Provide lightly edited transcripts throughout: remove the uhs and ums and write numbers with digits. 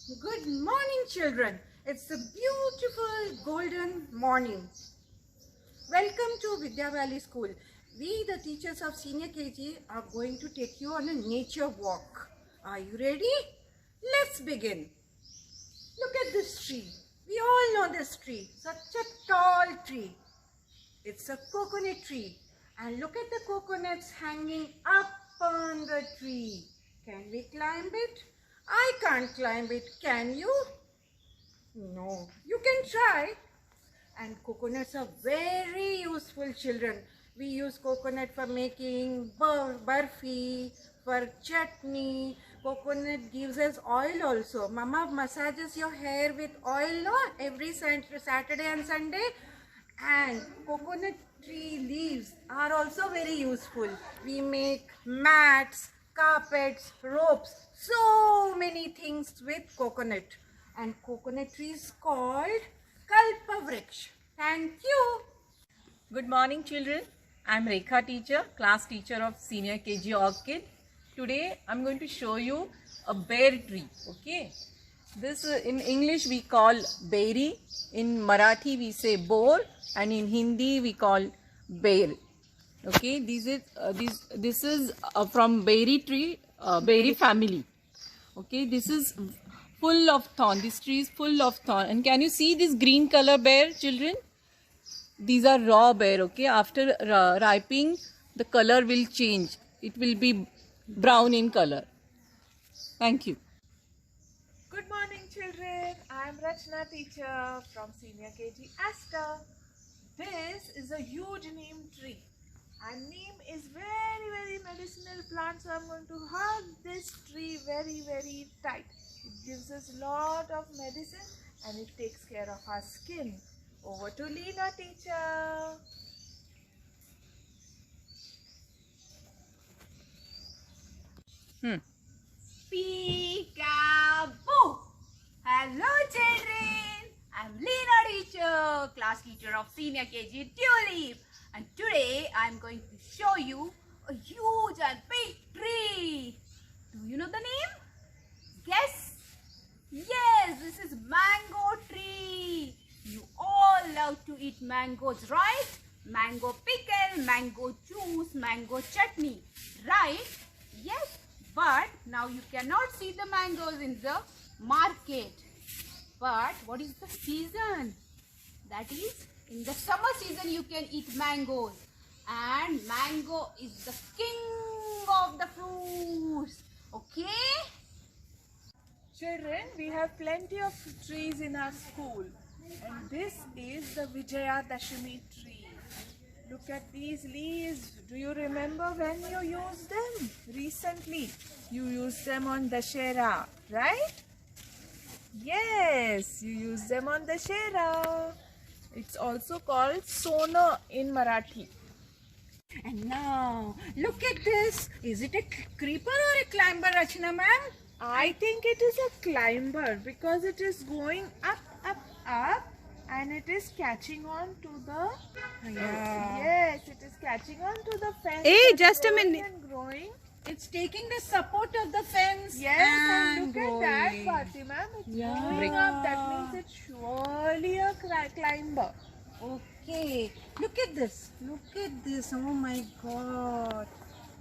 Good morning, children. It's a beautiful golden morning. Welcome to Vidya Valley School. We, the teachers of Senior KG, are going to take you on a nature walk. Are you ready? Let's begin. Look at this tree. We all know this tree. Such a tall tree. It's a coconut tree. And look at the coconuts hanging up on the tree. Can we climb it? I can't climb it. Can you? No. You can try. And coconuts are very useful, children. We use coconut for making barfi, for chutney. Coconut gives us oil also. Mama massages your hair with oil, no? Every Saturday and Sunday. And coconut tree leaves are also very useful. We make mats, carpets, ropes, so many things with coconut. And coconut tree is called Kalpavriksha. Thank you. Good morning, children. I am Rekha teacher, class teacher of Senior KG Orchid. Today I am going to show you a bear tree. Okay, this in English we call berry, in Marathi we say bor, and in Hindi we call bear. Okay, this is from berry tree, berry family. Okay, this is full of thorn. This tree is full of thorn. And can you see this green color bear, children? These are raw bear. Okay, after ripening, the color will change. It will be brown in color. Thank you. Good morning, children. I am Rachna teacher from Senior KG Asta. This is a huge neem tree, and neem is very medicinal plant, so I'm going to hug this tree very tight. It gives us a lot of medicine and it takes care of our skin. Over to Leena teacher. Peekaboo! Hello children! I'm Leena teacher, class teacher of Senior KG Tulip, and today I'm going to show you a huge and big tree. Do you know the name? Guess? Yes, this is mango tree. You all love to eat mangoes, right? Mango pickle, mango juice, mango chutney, right? Yes. But now you cannot see the mangoes in the market. But what is the season? That is, in the summer season you can eat mangoes. And mango is the king of the fruits. Okay? Children, we have plenty of trees in our school, and this is the Vijayadashami tree. Look at these leaves. Do you remember when you used them? Recently, you used them on Dashera, right? Yes, you used them on Dashera. It's also called Sona in Marathi. And now, look at this. Is it a creeper or a climber, Rachna ma'am? I think it is a climber because it is going up, and it is catching on to the yes, it is catching on to the fence. Hey, just a minute. And growing. It's taking the support of the fence. Yes, and look growing. at that, Fatima. It's going up. That means it's surely a climber. Okay, look at this. Look at this. Oh my God.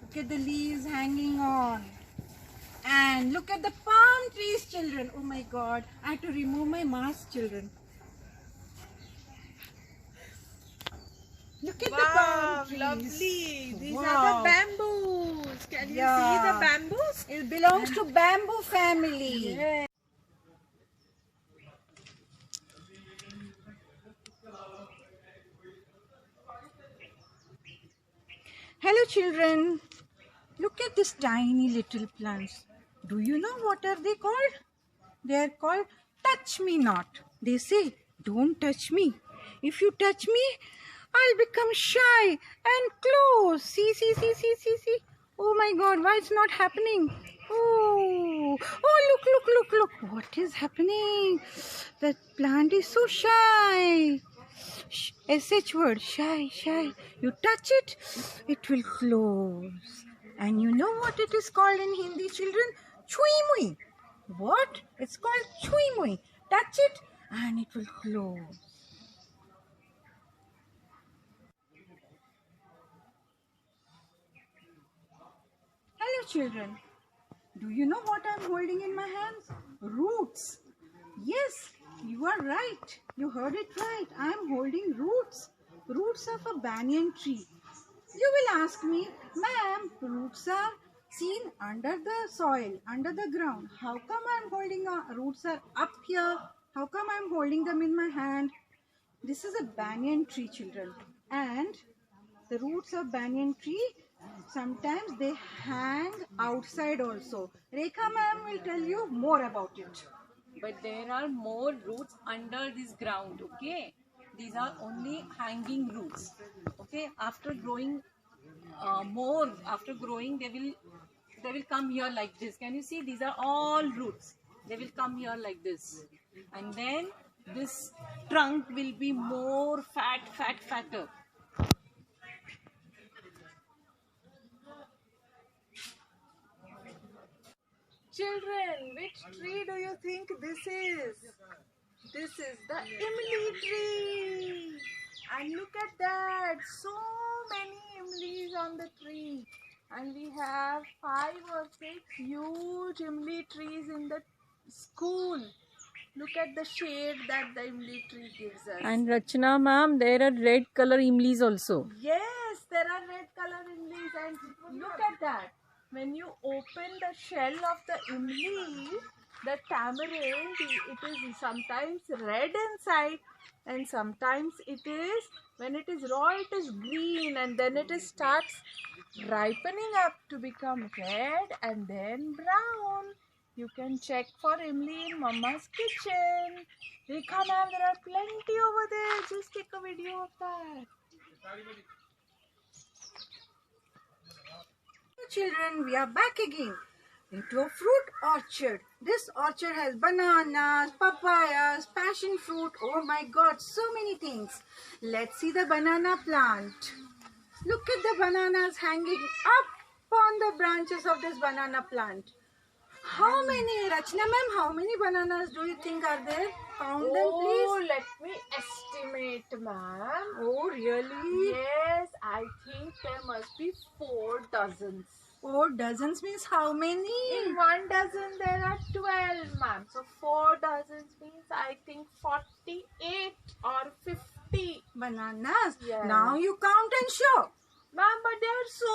Look at the leaves hanging on. And look at the palm trees, children. Oh my God. I had to remove my mask, children. Look at the palm trees. Lovely. These Wow. are the bamboos. Can you see the bamboos? It belongs to bamboo family. Yes. Hello, children. Look at these tiny little plants. Do you know what are they called? They are called touch me not. They say, don't touch me. If you touch me, I'll become shy and close. See. Oh my God, why it's not happening? Oh, look. What is happening? The plant is so shy. SH word, shy. You touch it, it will close. And you know what it is called in Hindi, children? Chui mui. What? It's called Chui Mui. Touch it and it will close. Hello children. Do you know what I'm holding in my hands? Roots. Yes, you are right. You heard it right. I'm holding roots. Roots of a banyan tree. You will ask me, ma'am, roots are seen under the soil, under the ground. How come I'm holding roots are up here? How come I'm holding them in my hand? This is a banyan tree, children. And the roots of banyan tree, sometimes they hang outside also. Rekha ma'am will tell you more about it. But there are more roots under this ground, okay? These are only hanging roots, okay? After growing they will come here like this. Can you see? These are all roots. They will come here like this. And then this trunk will be more fatter. Children, which tree do you think this is? This is the imli tree. And look at that, so many imlis on the tree. And we have 5 or 6 huge imli trees in the school. Look at the shade that the imli tree gives us. And Rachna ma'am, there are red color imlis also. Yes, there are red color imlis, and look at that. When you open the shell of the imli, the tamarind, it is sometimes red inside, and sometimes it is, when it is raw, it is green, and then it starts ripening up to become red and then brown. You can check for imli in Mama's kitchen. Rekha ma'am, there are plenty over there. Just take a video of that. Children, we are back again into a fruit orchard. This orchard has bananas, papayas, passion fruit. Oh my God, so many things. Let's see the banana plant. Look at the bananas hanging up on the branches of this banana plant. How many, Rachna ma'am, how many bananas do you think are there? Count them, please. Let me estimate, ma'am. Oh, really? Yes, I think there must be 4 dozens. 4 dozens means how many? In 1 dozen, there are 12, ma'am. So 4 dozens means I think 48 or 50. Bananas? Yes. Now you count and show. Ma'am, but they are so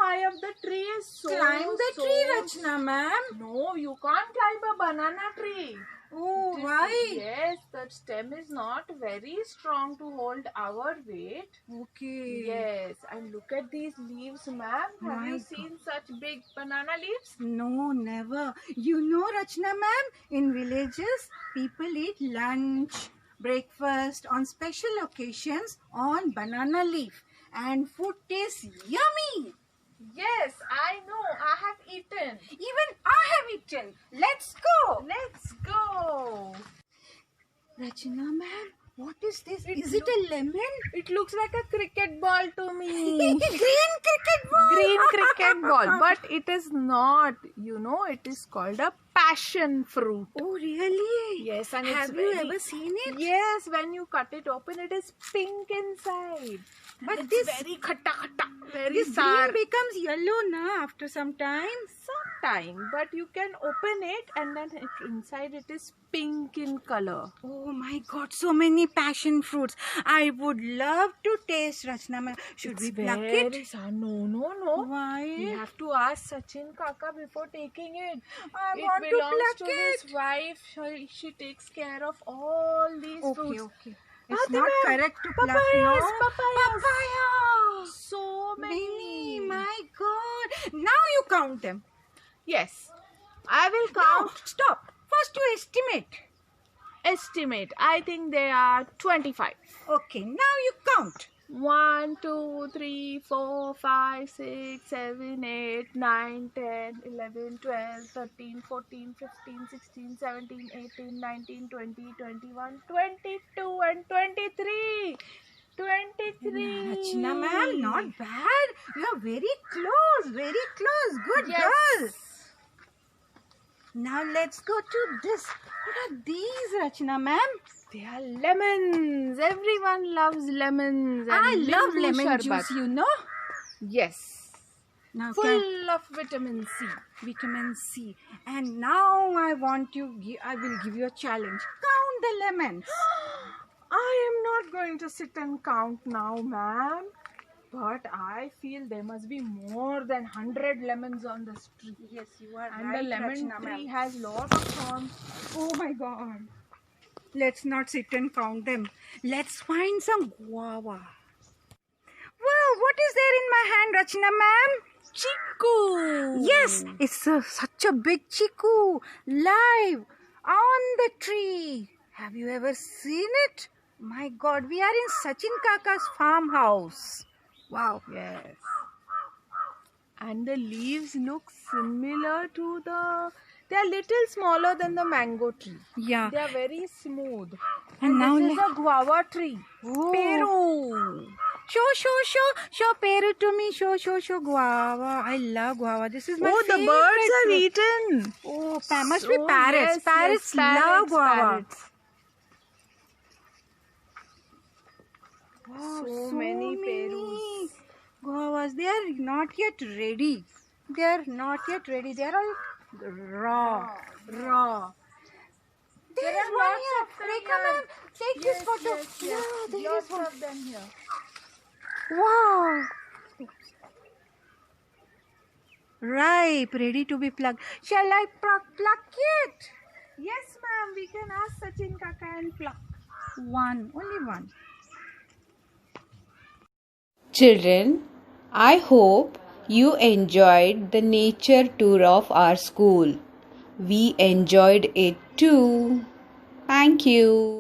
high up. The tree is so Climb the tree, Rachna ma'am. No, you can't climb a banana tree. Oh, why? Yes, the stem is not very strong to hold our weight. Okay. Yes, and look at these leaves, ma'am. Have My you God. seen such big banana leaves? No, never. You know, Rachna ma'am, in villages, people eat lunch, breakfast on special occasions on banana leaf. And food tastes yummy. Yes, I know. I have eaten. Even I have eaten. Let's go. Let's go. Rachna ma'am, what is this? It Is it a lemon? It looks like a cricket ball to me. Green cricket ball. Green cricket ball, but it is not. You know, it is called a passion fruit. Oh, really? Yes, and have it's you very- ever seen it? Yes, when you cut it open, it is pink inside. But It's this very khata khata, very this sour. green becomes yellow now after some time. Sometime, but you can open it and then inside it is pink in color. Oh my God, so many passion fruits. I would love to taste, Rachna ma'am. Should we pluck it? sour. No. Why? We have to ask Sachin Kaka before taking it. I It want to belongs pluck to it. his wife. She takes care of all these fruits. Okay. It's not Fatima, correct to pluck, papayas, no? papayas. Papaya. So Many, many. my God. Now you count them. Yes. I will No, count. stop. First you estimate. Estimate. I think they are 25. Okay, now you count. 1, 2, 3, 4, 5, 6, 7, 8, 9, 10, 11, 12, 13, 14, 15, 16, 17, 18, 19, 20, 21, 22 and 23. 23. Rachna ma'am, not bad. You are very close, very close. Good Yes. girl. Now let's go to this. What are these, Rachna ma'am? They are lemons. Everyone loves lemons. And I love limbu lemon sharbat. juice, you know. Yes. Now Full of vitamin C. vitamin C. And now I will give you a challenge. Count the lemons. I am not going to sit and count now, ma'am. But I feel there must be more than 100 lemons on this tree. Yes, you are And right, the lemon Rachna tree ma'am. has lot of thorns. Oh my God. Let's not sit and count them. Let's find some guava. Wow, what is there in my hand, Rachna ma'am? Chiku! Yes, it's such a big chiku, live, on the tree. Have you ever seen it? My God, we are in Sachin Kaka's farmhouse. Wow. Yes. And the leaves look similar to they are little smaller than the mango tree. Yeah. They are very smooth. And now this is a guava tree. Oh. Peru. Show Peru to me. Show guava. I love guava. This is my favorite fruit. eaten. Oh, must be parrots. Yes, Parrots yes, love guava. parrots. Wow, So many Perus. guavas. They are not yet ready. They are all raw. There is one here. Rekha ma'am, take this photo. Yeah, there is one. of them here. Wow. Ripe, ready to be plucked. Shall I pluck it? Yes, ma'am. We can ask Sachin Kaka and pluck. Only one. Children, I hope you enjoyed the nature tour of our school. We enjoyed it too. Thank you.